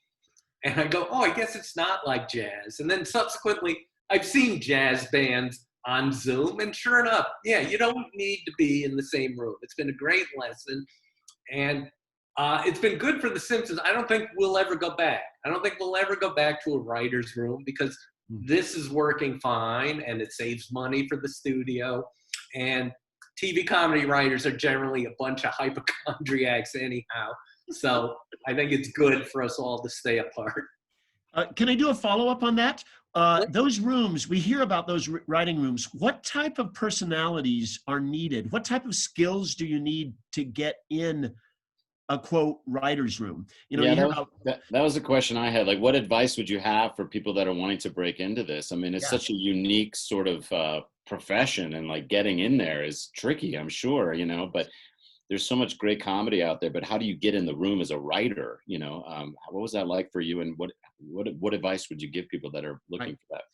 And I go, oh, I guess it's not like jazz. And then subsequently, I've seen jazz bands on Zoom, and sure enough, yeah, you don't need to be in the same room. It's been a great lesson, and it's been good for The Simpsons. I don't think we'll ever go back. I don't think we'll ever go back to a writer's room because this is working fine, and it saves money for the studio. And TV comedy writers are generally a bunch of hypochondriacs anyhow. So I think it's good for us all to stay apart. Can I do a follow-up on that? Those rooms, we hear about those writing rooms. What type of personalities are needed? What type of skills do you need to get in a quote writer's room? That was a question I had. Like, what advice would you have for people that are wanting to break into this? I mean, it's such a unique sort of profession, and like getting in there is tricky, I'm sure, but there's so much great comedy out there. But how do you get in the room as a writer? What was that like for you, and what advice would you give people that are looking for that?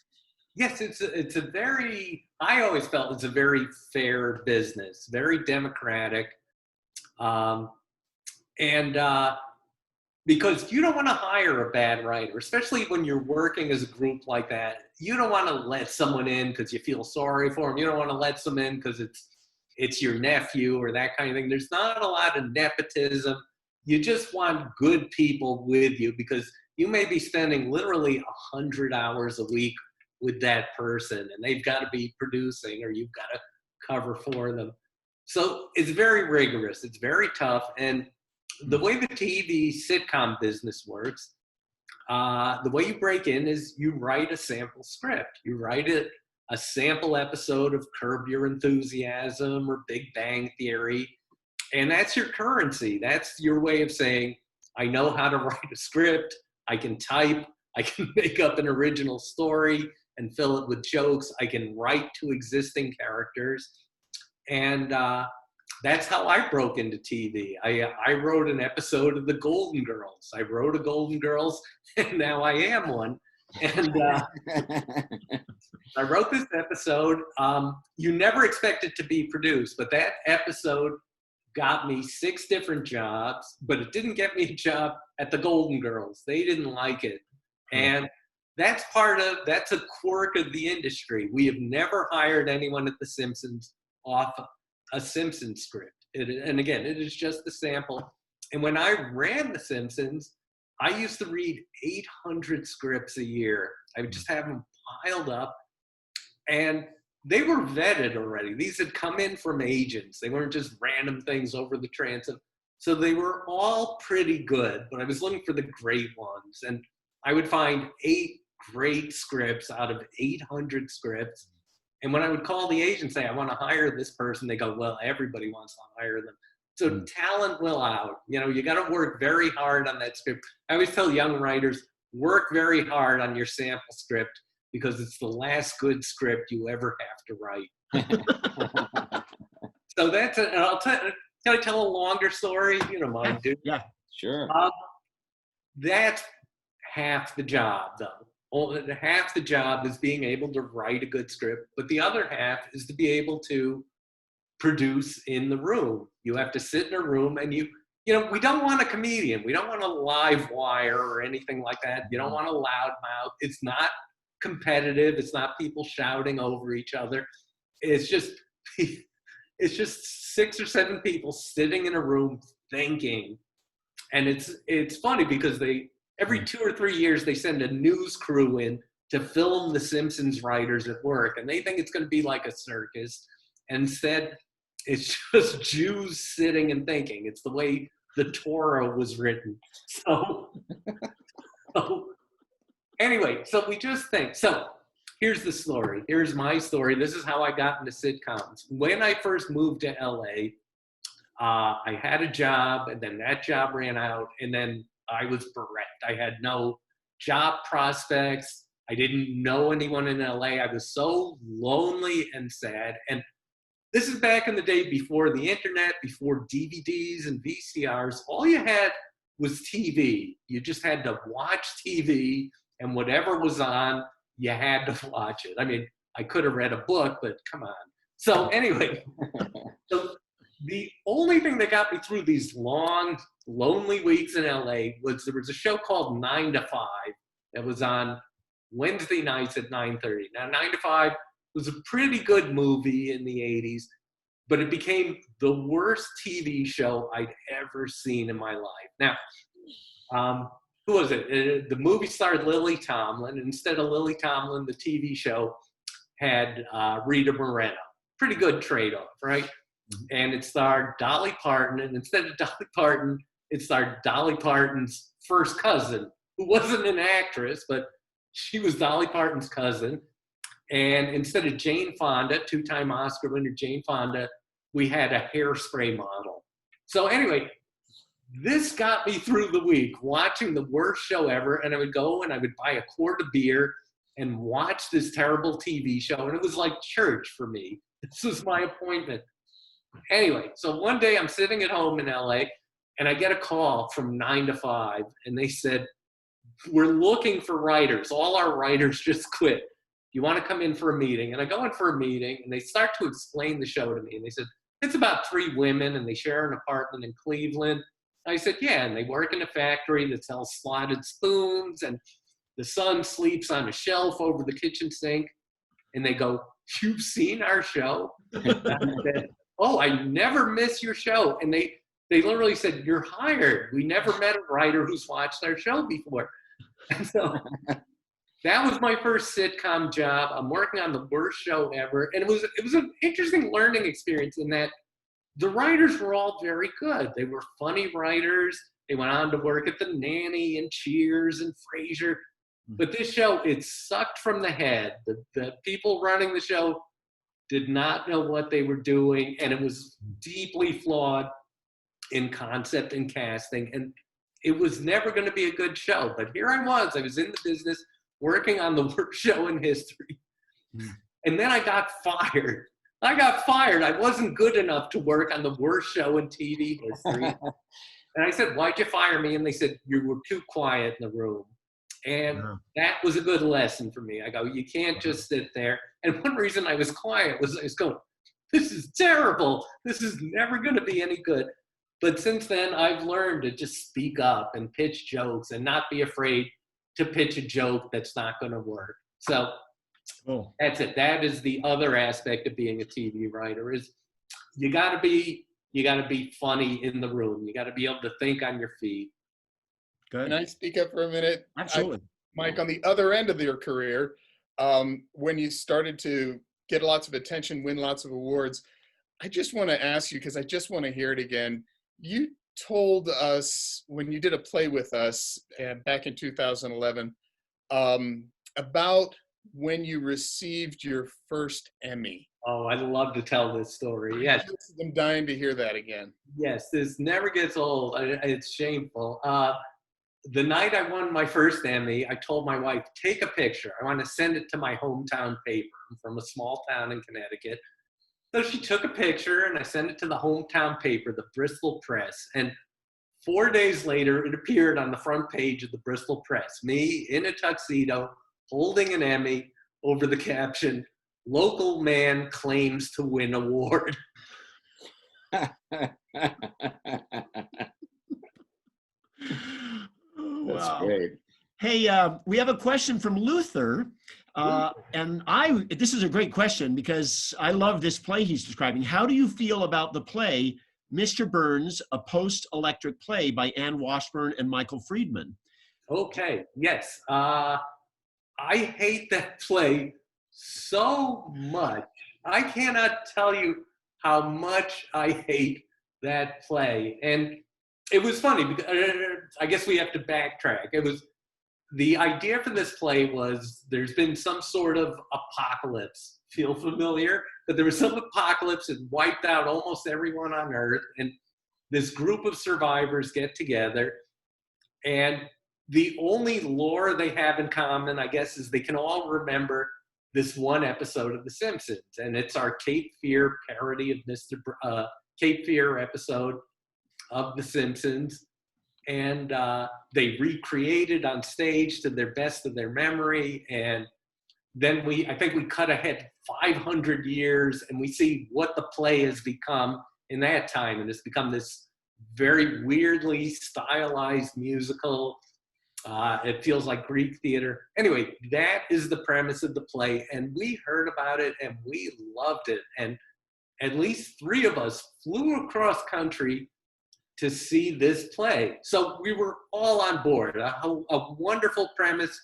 Yes, it's a very, I always felt it's a very fair business, very democratic. Because you don't want to hire a bad writer, especially when you're working as a group like that. You don't want to let someone in because you feel sorry for them. You don't want to let someone in because it's your nephew or that kind of thing. There's not a lot of nepotism. You just want good people with you because you may be spending literally 100 hours a week with that person, and they've got to be producing, or you've got to cover for them. So it's very rigorous. It's very tough. And the way the TV sitcom business works, the way you break in is you write a sample script. You write it a sample episode of Curb Your Enthusiasm or Big Bang Theory. And that's your currency. That's your way of saying, I know how to write a script. I can type. I can make up an original story and fill it with jokes. I can write to existing characters. And that's how I broke into TV. I wrote an episode of The Golden Girls. I wrote a Golden Girls, and now I am one. And I wrote this episode. You never expect it to be produced, but that episode got me 6 different jobs, but it didn't get me a job at the Golden Girls. They didn't like it. And that's a quirk of the industry. We have never hired anyone at the Simpsons off a Simpsons script. And again, it is just the sample. And when I ran the Simpsons, I used to read 800 scripts a year. I would just have them piled up, and they were vetted already. These had come in from agents. They weren't just random things over the transom. So they were all pretty good, but I was looking for the great ones. And I would find 8 great scripts out of 800 scripts. And when I would call the agent and say, I want to hire this person, they go, well, everybody wants to hire them. So talent will out. You got to work very hard on that script. I always tell young writers, work very hard on your sample script, because it's the last good script you ever have to write. So that's it. And can I tell a longer story? You don't mind, dude? Yeah, sure. That's half the job, though. Half the job is being able to write a good script, but the other half is to be able to produce in the room. You have to sit in a room, and we don't want a comedian. We don't want a live wire or anything like that. You don't want a loudmouth. It's not competitive. It's not people shouting over each other. It's just 6 or 7 people sitting in a room thinking. And it's funny because every 2 or 3 years they send a news crew in to film the Simpsons writers at work, and they think it's going to be like a circus. Instead, it's just Jews sitting and thinking. It's the way the Torah was written. So anyway, so we just think. So here's the story. Here's my story. This is how I got into sitcoms. When I first moved to LA, I had a job, and then that job ran out, and then I was bereft. I had no job prospects. I didn't know anyone in LA. I was so lonely and sad. And this is back in the day before the internet, before DVDs and VCRs. All you had was TV. You just had to watch TV, and whatever was on, you had to watch it. I mean, I could have read a book, but come on. So anyway, so the only thing that got me through these long, lonely weeks in LA was there was a show called 9 to 5 that was on Wednesday nights at 9:30. Now, 9 to 5 was a pretty good movie in the 80s, but it became the worst TV show I'd ever seen in my life. Now, who was it? The movie starred Lily Tomlin. Instead of Lily Tomlin, the TV show had Rita Moreno. Pretty good trade-off, right? And it starred Dolly Parton, and instead of Dolly Parton, it starred Dolly Parton's first cousin, who wasn't an actress, but she was Dolly Parton's cousin. And instead of Jane Fonda, 2-time Oscar winner Jane Fonda, we had a Hairspray model. So anyway, this got me through the week, watching the worst show ever. And I would go and I would buy a quart of beer and watch this terrible TV show. And it was like church for me. This was my appointment. Anyway, so one day I'm sitting at home in LA, and I get a call from 9 to 5. And they said, we're looking for writers. All our writers just quit. You want to come in for a meeting? And I go in for a meeting, and they start to explain the show to me. And they said, it's about 3 women, and they share an apartment in Cleveland. And I said, yeah, and they work in a factory that sells slotted spoons, and the son sleeps on a shelf over the kitchen sink. And they go, you've seen our show? And I said, oh, I never miss your show. And they literally said, you're hired. We never met a writer who's watched our show before. And so that was my first sitcom job. I'm working on the worst show ever. And it was an interesting learning experience in that the writers were all very good. They were funny writers. They went on to work at The Nanny and Cheers and Frasier. But this show, it sucked from the head. The people running the show did not know what they were doing, and it was deeply flawed in concept and casting, and it was never going to be a good show. But here I was in the business working on the worst show in history. And then I got fired. I wasn't good enough to work on the worst show in TV history. And I said, "Why'd you fire me?" And they said, "You were too quiet in the room." And that was a good lesson for me. I go, you can't just sit there. And one reason I was quiet was I was going, this is terrible. This is never going to be any good. But since then, I've learned to just speak up and pitch jokes and not be afraid to pitch a joke that's not going to work. So that's it. That is the other aspect of being a TV writer is you got to be funny in the room. You got to be able to think on your feet. Can I speak up for a minute? Absolutely. Mike, on the other end of your career, when you started to get lots of attention, win lots of awards, I just want to ask you, because I just want to hear it again. You told us when you did a play with us back in 2011 about when you received your first Emmy. Oh, I'd love to tell this story. Yes. I'm dying to hear that again. Yes, this never gets old. It's shameful. The night I won my first Emmy, I told my wife, take a picture. I want to send it to my hometown paper. I'm from a small town in Connecticut. So she took a picture and I sent it to the hometown paper, the Bristol Press. And 4 days later, it appeared on the front page of the Bristol Press. Me in a tuxedo, holding an Emmy over the caption, "Local man claims to win award." That's great. Hey, we have a question from Luther. And this is a great question because I love this play he's describing. How do you feel about the play, Mr. Burns, a post-electric play by Anne Washburn and Michael Friedman? Okay, yes. I hate that play so much. I cannot tell you how much I hate that play. And it was funny because I guess we have to backtrack. The idea for this play was there's been some sort of apocalypse. Feel familiar? But there was some apocalypse and wiped out almost everyone on Earth. And this group of survivors get together. And the only lore they have in common, I guess, is they can all remember this one episode of The Simpsons. And it's our Cape Fear parody of Cape Fear episode of The Simpsons. And they recreated on stage to their best of their memory. And then I think we cut ahead 500 years and we see what the play has become in that time. And it's become this very weirdly stylized musical. It feels like Greek theater. Anyway, that is the premise of the play. And we heard about it and we loved it. And at least 3 of us flew across country to see this play. So we were all on board, a wonderful premise.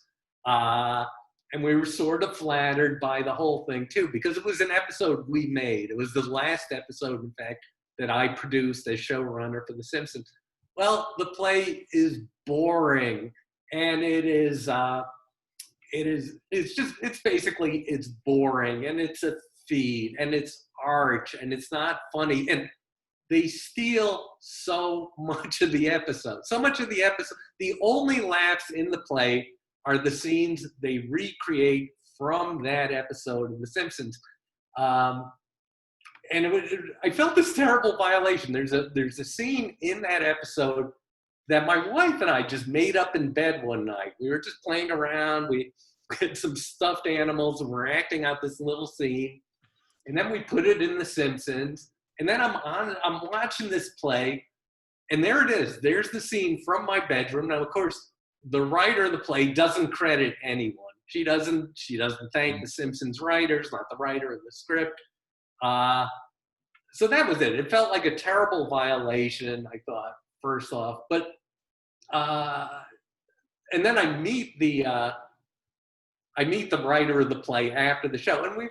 And we were sort of flattered by the whole thing too, because it was an episode we made. It was the last episode, in fact, that I produced as showrunner for The Simpsons. Well, the play is boring. And it's boring and it's a feed and it's arch and it's not funny. And they steal so much of the episode. The only laughs in the play are the scenes they recreate from that episode of The Simpsons. And I felt this terrible violation. There's a scene in that episode that my wife and I just made up in bed one night. We were just playing around. We had some stuffed animals and we're acting out this little scene. And then we put it in The Simpsons. And then I'm watching this play, and there it is. There's the scene from my bedroom. Now, of course, the writer of the play doesn't credit anyone. She doesn't thank the Simpsons writers, not the writer of the script. So that was it. It felt like a terrible violation, I thought, first off. But and then I meet the writer of the play after the show, and we're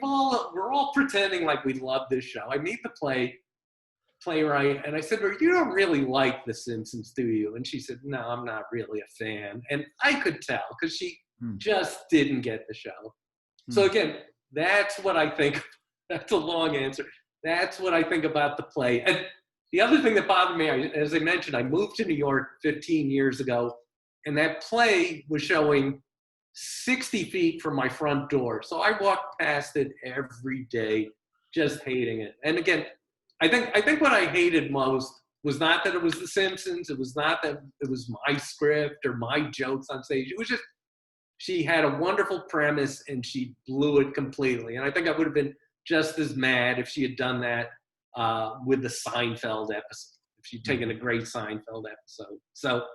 all pretending like we love this show. I meet the playwright, and I said, "Well, you don't really like The Simpsons, do you?" And she said, "No, I'm not really a fan." And I could tell because just didn't get the show. So again, that's what I think. That's a long answer. That's what I think about the play. And the other thing that bothered me, as I mentioned, I moved to New York 15 years ago, and that play was showing 60 feet from my front door. So I walked past it every day, just hating it. And again, I think what I hated most was not that it was The Simpsons. It was not that it was my script or my jokes on stage. It was just she had a wonderful premise and she blew it completely. And I think I would have been just as mad if she had done that with the Seinfeld episode, if she'd taken a great Seinfeld episode. So,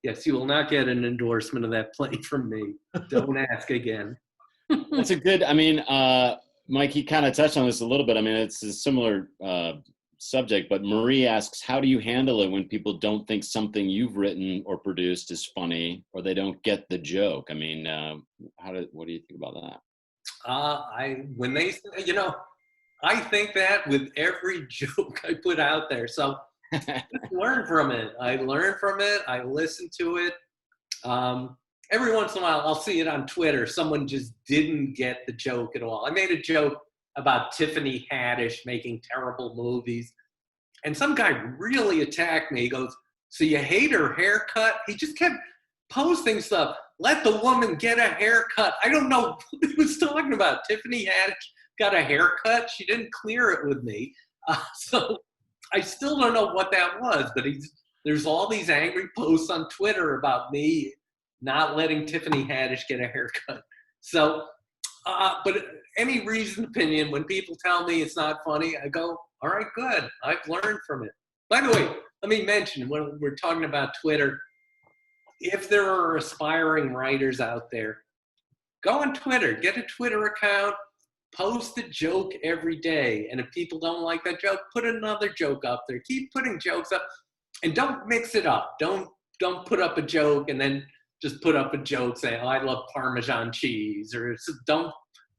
yes, you will not get an endorsement of that play from me. Don't ask again. That's a good, I mean, Mike, he kind of touched on this a little bit. I mean, it's a similar subject, but Marie asks, how do you handle it when people don't think something you've written or produced is funny, or they don't get the joke? I mean, what do you think about that? When they, I think that with every joke I put out there. So learn from it. I learn from it. I listen to it. Every once in a while, I'll see it on Twitter. Someone just didn't get the joke at all. I made a joke about Tiffany Haddish making terrible movies. And some guy really attacked me. He goes, so you hate her haircut? He just kept posting stuff. Let the woman get a haircut. I don't know what he was talking about. Tiffany Haddish got a haircut. She didn't clear it with me. So I still don't know what that was. But there's all these angry posts on Twitter about me not letting Tiffany Haddish get a haircut. So, but any reasoned opinion, when people tell me it's not funny, I go, all right, good. I've learned from it. By the way, let me mention, when we're talking about Twitter, if there are aspiring writers out there, go on Twitter, get a Twitter account, post a joke every day. And if people don't like that joke, put another joke up there. Keep putting jokes up and don't mix it up. Don't put up a joke and then just put up a joke saying, oh, I love Parmesan cheese, or don't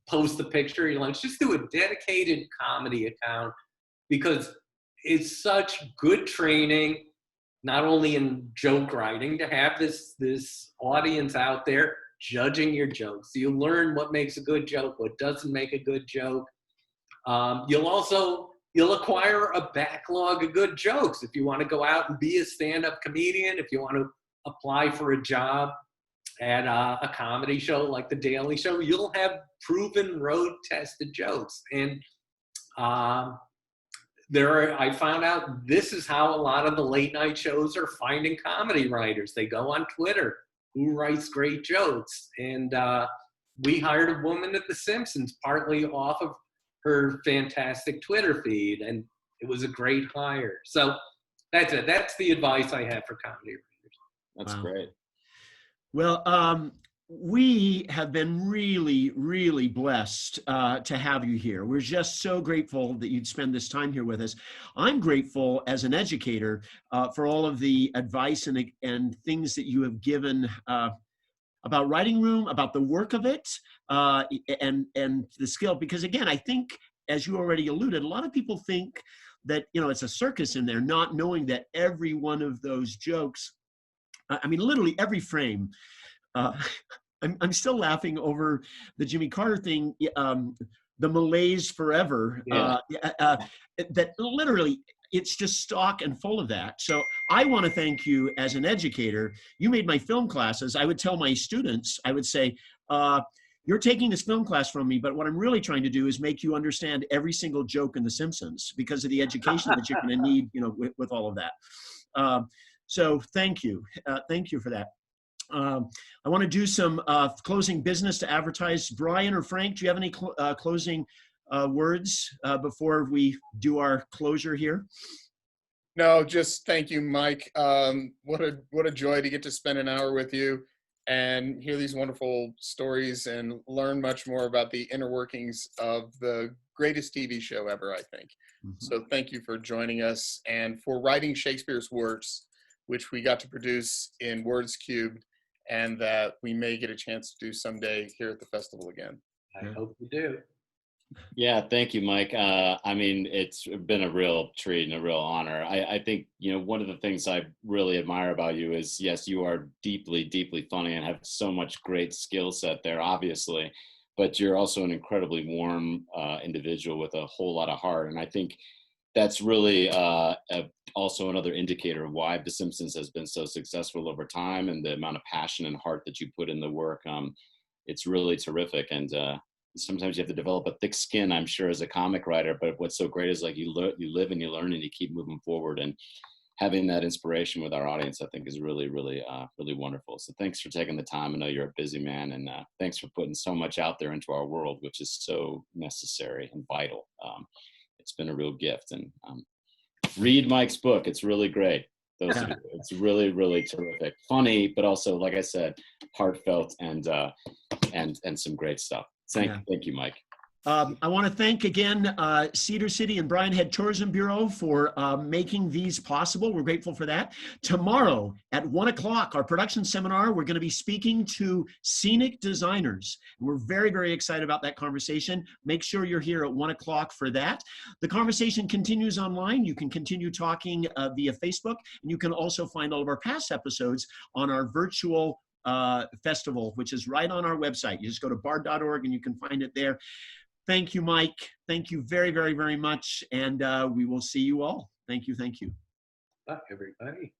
post the picture of your lunch. Just do a dedicated comedy account, because it's such good training, not only in joke writing, to have this audience out there judging your jokes. So you learn what makes a good joke, what doesn't make a good joke. You'll acquire a backlog of good jokes if you want to go out and be a stand-up comedian, if you want to apply for a job at a comedy show like The Daily Show. You'll have proven road-tested jokes. And I found out this is how a lot of the late-night shows are finding comedy writers. They go on Twitter, who writes great jokes. And we hired a woman at The Simpsons partly off of her fantastic Twitter feed, and it was a great hire. So that's it. That's the advice I have for comedy writers. That's great. Well, we have been really, really blessed to have you here. We're just so grateful that you'd spend this time here with us. I'm grateful as an educator for all of the advice and things that you have given about writing room, about the work of it, and the skill. Because again, I think, as you already alluded, a lot of people think that, it's a circus in there, not knowing that every one of those jokes, I mean, literally every frame. I'm still laughing over the Jimmy Carter thing, the malaise forever, that literally it's just stock and full of that. So I want to thank you as an educator. You made my film classes. I would tell my students, I would say, you're taking this film class from me, but what I'm really trying to do is make you understand every single joke in The Simpsons because of the education that you're going to need, with all of that. So thank you. Thank you for that. I want to do some closing business to advertise. Brian or Frank, do you have any closing words before we do our closure here? No, just thank you, Mike. What a joy to get to spend an hour with you and hear these wonderful stories and learn much more about the inner workings of the greatest TV show ever, I think. Mm-hmm. So thank you for joining us and for writing Shakespeare's works, which we got to produce in Words Cubed, and that we may get a chance to do someday here at the festival again. I hope you do. Yeah, thank you, Mike. I mean, it's been a real treat and a real honor. I think, one of the things I really admire about you is, yes, you are deeply, deeply funny and have so much great skill set there, obviously, but you're also an incredibly warm individual with a whole lot of heart. And I think that's really also another indicator of why The Simpsons has been so successful over time, and the amount of passion and heart that you put in the work. It's really terrific. And sometimes you have to develop a thick skin, I'm sure, as a comic writer. But what's so great is like you live and you learn and you keep moving forward. And having that inspiration with our audience, I think, is really, really, really wonderful. So thanks for taking the time. I know you're a busy man, and thanks for putting so much out there into our world, which is so necessary and vital. It's been a real gift. And read Mike's book. It's really great. It's really, really terrific. Funny, but also, like I said, heartfelt and some great stuff. Thank you, Mike. I want to thank again Cedar City and Bryan Head Tourism Bureau for making these possible. We're grateful for that. Tomorrow at 1 o'clock, our production seminar, we're going to be speaking to scenic designers. We're very, very excited about that conversation. Make sure you're here at 1 o'clock for that. The conversation continues online. You can continue talking via Facebook, and you can also find all of our past episodes on our virtual festival, which is right on our website. You just go to bard.org and you can find it there. Thank you, Mike. Thank you very, very, very much. And we will see you all. Thank you. Thank you. Bye, everybody.